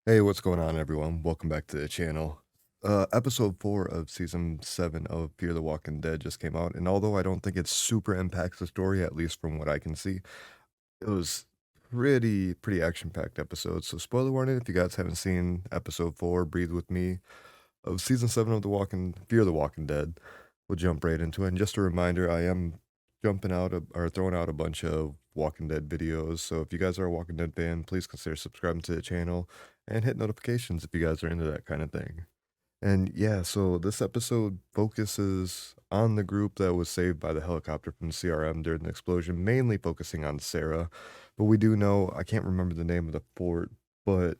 Hey, what's going on, everyone? Welcome back to the channel. Episode 4 of season 7 of Fear the Walking Dead just came out, and although I don't think it super impacts the story, at least from what I can see, it was pretty action-packed episode. So, spoiler warning if you guys haven't seen episode 4, Breathe With Me, of season 7 of Fear the Walking Dead, we'll jump right into it. And just a reminder, I am jumping out or throwing out a bunch of Walking Dead videos. So if you guys are a Walking Dead fan, please consider subscribing to the channel and hit notifications if you guys are into that kind of thing. And yeah, so this episode focuses on the group that was saved by the helicopter from the CRM during the explosion, mainly focusing on Sarah. But we do know, I can't remember the name of the fort, but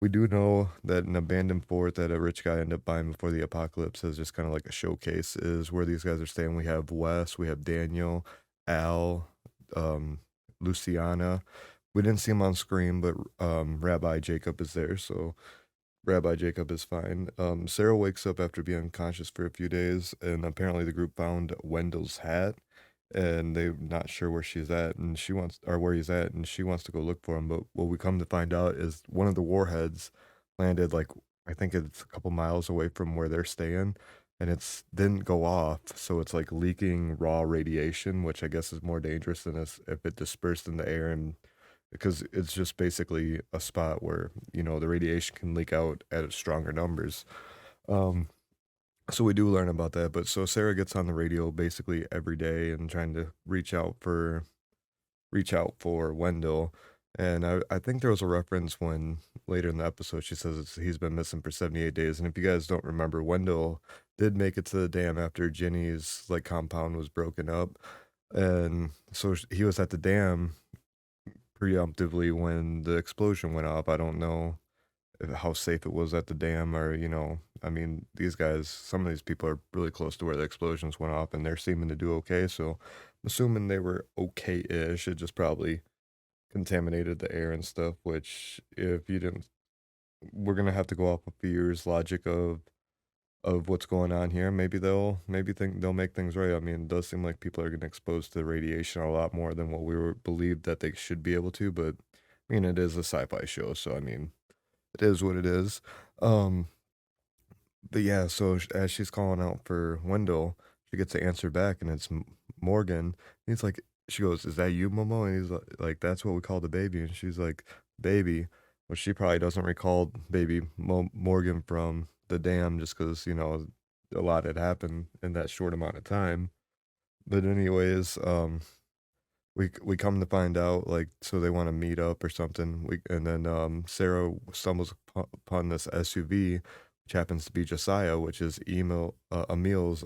we do know that an abandoned fort that a rich guy ended up buying before the apocalypse is just kind of like a showcase is where these guys are staying. We have Wes, we have Daniel, Al, um, Luciana. We didn't see him on screen, but Rabbi Jacob is there, so Rabbi Jacob is fine. Sarah wakes up after being unconscious for a few days, and apparently the group found Wendell's hat, and they're not sure where she's at, and she wants or where he's at, and she wants to go look for him. But what we come to find out is one of the warheads landed like I think it's a couple miles away from where they're staying, and it's didn't go off, so it's like leaking raw radiation, which I guess is more dangerous than if it dispersed in the air and because it's just basically a spot where the radiation can leak out at stronger numbers. Um, so we do learn about that. But so Sarah gets on the radio basically every day and trying to reach out for Wendell. And I think there was a reference when later in the episode she says he's been missing for 78 days. And if you guys don't remember, Wendell did make it to the dam after Ginny's like compound was broken up. And so he was at the dam preemptively when the explosion went off. I don't know how safe it was at the dam or, I mean, these guys, some of these people are really close to where the explosions went off and they're seeming to do okay. So I'm assuming they were okay-ish. It just probably contaminated the air and stuff, which if you didn't, we're gonna have to go off of fear's logic of what's going on here. Maybe think they'll make things right. I mean, it does seem like people are getting exposed to radiation a lot more than what we were believed that they should be able to, but I mean, it is a sci-fi show, so I mean, it is what it is. Um, but yeah, so as she's calling out for Wendell, she gets the answer back, and it's Morgan. And he's like, she goes, "Is that you, Momo?" And he's like, "That's what we call the baby." And she's like, "Baby," well, she probably doesn't recall baby Morgan from the dam, just because a lot had happened in that short amount of time. But anyways, we come to find out like so they want to meet up or something. And then Sarah stumbles upon this SUV, which happens to be Josiah, which is Emil's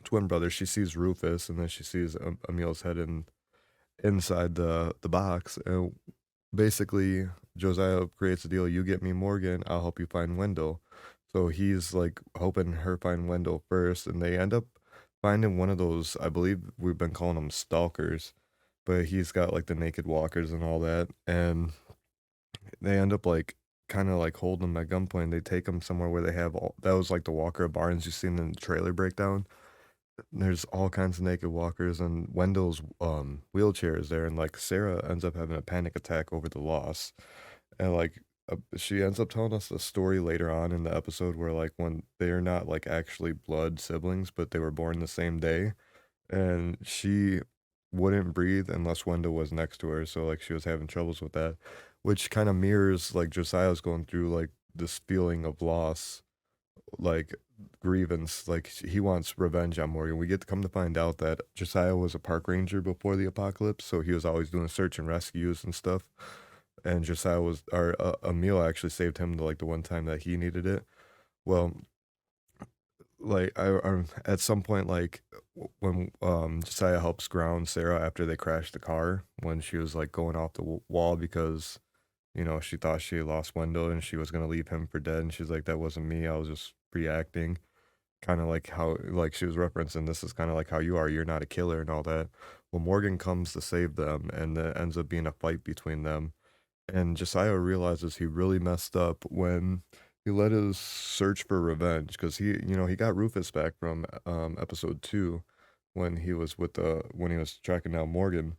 twin brother. She sees Rufus, and then she sees Emil's head inside the box. And basically, Josiah creates a deal: you get me Morgan, I'll help you find Wendell. So he's like hoping her find Wendell first, and they end up finding one of those. I believe we've been calling them stalkers, but he's got like the naked walkers and all that, and they end up like kind of like holding him at gunpoint. They take him somewhere where they have that was like the Walker Barnes you seen in the trailer breakdown. There's all kinds of naked walkers, and Wendell's wheelchair is there, and like Sarah ends up having a panic attack over the loss, and like she ends up telling us the story later on in the episode where like when they're not like actually blood siblings, but they were born the same day, and she wouldn't breathe unless Wendell was next to her, so like she was having troubles with that, which kind of mirrors like Josiah's going through like this feeling of loss, like grievance, like he wants revenge on Morgan. We get to come to find out that Josiah was a park ranger before the apocalypse, so he was always doing search and rescues and stuff. And Josiah was, or Emil actually saved him the one time that he needed it. Well, like I at some point, like when Josiah helps ground Sarah after they crashed the car when she was like going off the wall because she thought she had lost Wendell and she was gonna leave him for dead, and she's like, "That wasn't me. I was just reacting." Kind of like how like she was referencing this is kind of like how you are. You're not a killer and all that. Well, Morgan comes to save them, and there ends up being a fight between them. And Josiah realizes he really messed up when he let his search for revenge because he got Rufus back from episode 2 when he was when he was tracking down Morgan.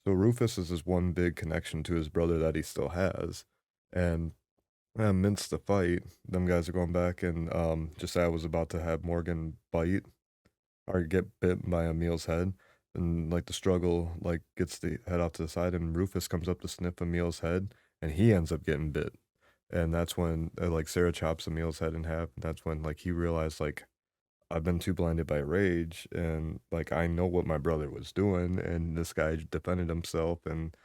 So Rufus is his one big connection to his brother that he still has. And Mince the fight, them guys are going back, and Josiah was about to have Morgan bite or get bit by Emil's head, and like the struggle like gets the head off to the side, and Rufus comes up to sniff Emil's head, and he ends up getting bit, and that's when like Sarah chops Emil's head in half, and that's when like he realized like I've been too blinded by rage, and like I know what my brother was doing, and this guy defended himself, and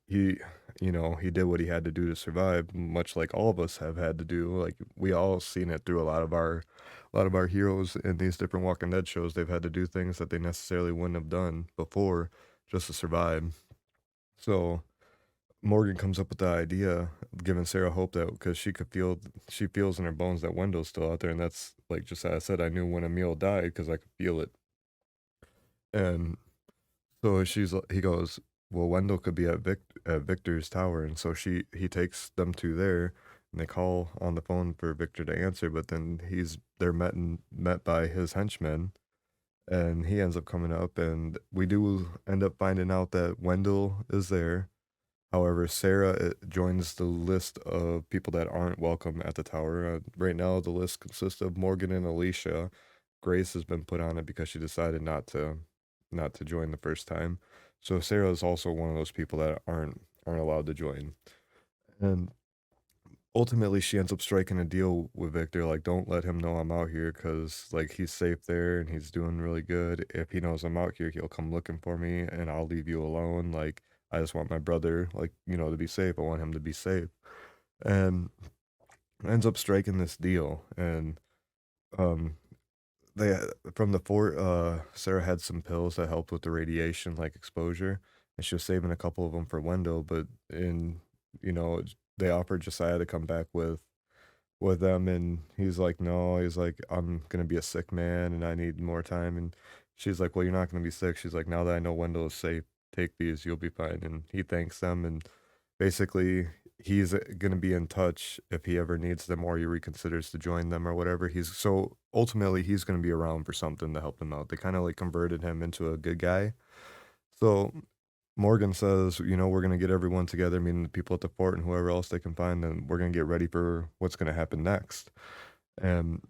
he, he did what he had to do to survive, much like all of us have had to do. Like we all seen it through a lot of our heroes in these different Walking Dead shows. They've had to do things that they necessarily wouldn't have done before just to survive. So Morgan comes up with the idea, giving Sarah hope that because she feels in her bones that Wendell's still out there, and that's like just as I said, I knew when Emil died because I could feel it, and so he goes, well, Wendell could be at Victor's tower, and so he takes them to there, and they call on the phone for Victor to answer, but then they're met by his henchmen, and he ends up coming up, and we do end up finding out that Wendell is there. However, Sarah joins the list of people that aren't welcome at the tower. Right now, the list consists of Morgan and Alicia. Grace has been put on it because she decided not to join the first time. So Sarah is also one of those people that aren't allowed to join. And ultimately, she ends up striking a deal with Victor, like, don't let him know I'm out here because like he's safe there and he's doing really good. If he knows I'm out here, he'll come looking for me, and I'll leave you alone. Like, I just want my brother, like, to be safe. I want him to be safe. And ends up striking this deal. And um they from the fort, Sarah had some pills that helped with the radiation, like exposure, and she was saving a couple of them for Wendell. But you know, they offered Josiah to come back with them, and he's like, no, he's like, I'm gonna be a sick man, and I need more time. And she's like, well, you're not gonna be sick. She's like, now that I know Wendell is safe, take these, you'll be fine. And he thanks them, and basically he's going to be in touch if he ever needs them or he reconsiders to join them or whatever. He's so ultimately he's going to be around for something to help them out. They kind of like converted him into a good guy. So Morgan says, we're going to get everyone together, meaning the people at the fort and whoever else they can find, and we're going to get ready for what's going to happen next. And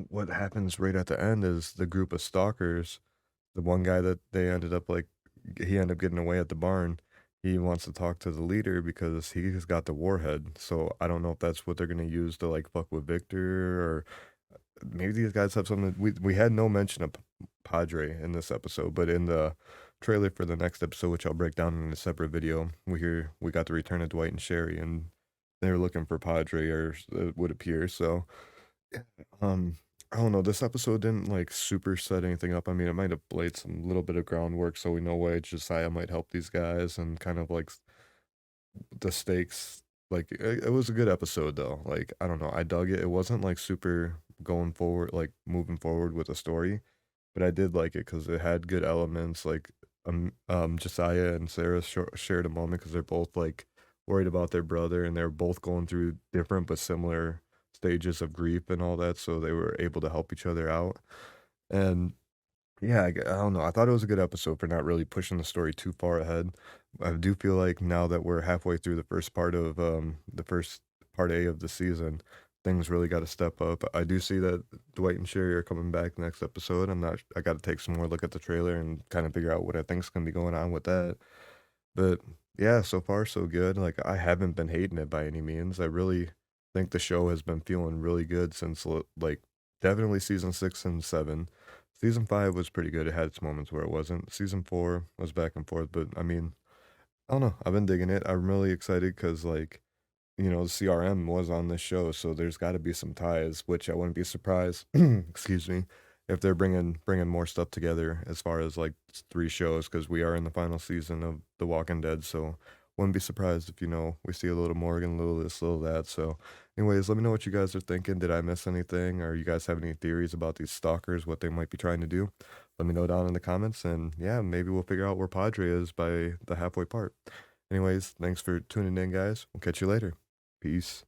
what happens right at the end is the group of stalkers, the one guy that they ended up like, he ended up getting away at the barn. He wants to talk to the leader because he's got the warhead. So I don't know if that's what they're gonna use to like fuck with Victor, or maybe these guys have something. We had no mention of Padre in this episode, but in the trailer for the next episode, which I'll break down in a separate video, we got the return of Dwight and Sherry, and they were looking for Padre, or it would appear. So yeah, I don't know. This episode didn't like super set anything up. I mean, it might have laid some little bit of groundwork so we know why Josiah might help these guys and kind of like the stakes. Like it was a good episode though. Like I don't know, I dug it. It wasn't like super going forward, like moving forward with the story, but I did like it because it had good elements. Like Josiah and Sarah shared a moment because they're both like worried about their brother, and they're both going through different but similar stages of grief and all that, so they were able to help each other out. And yeah, I don't know. I thought it was a good episode for not really pushing the story too far ahead. I do feel like now that we're halfway through the first part A of the season, things really got to step up. I do see that Dwight and Sherry are coming back next episode. I got to take some more look at the trailer and kind of figure out what I think's going to be going on with that. But yeah, so far so good. Like I haven't been hating it by any means. I really think the show has been feeling really good since like definitely season 6 and 7. Season 5 was pretty good. It had its moments where it wasn't. Season 4 was back and forth, but I mean, I don't know. I've been digging it. I'm really excited because like, the CRM was on this show, so there's got to be some ties, which I wouldn't be surprised. Excuse me, if they're bringing more stuff together as far as like 3 shows, because we are in the final season of The Walking Dead. So wouldn't be surprised if we see a little Morgan, a little this, a little that. So, anyways, let me know what you guys are thinking. Did I miss anything, or you guys have any theories about these stalkers, what they might be trying to do? Let me know down in the comments, and yeah, maybe we'll figure out where Padre is by the halfway part. Anyways, thanks for tuning in, guys. We'll catch you later. Peace.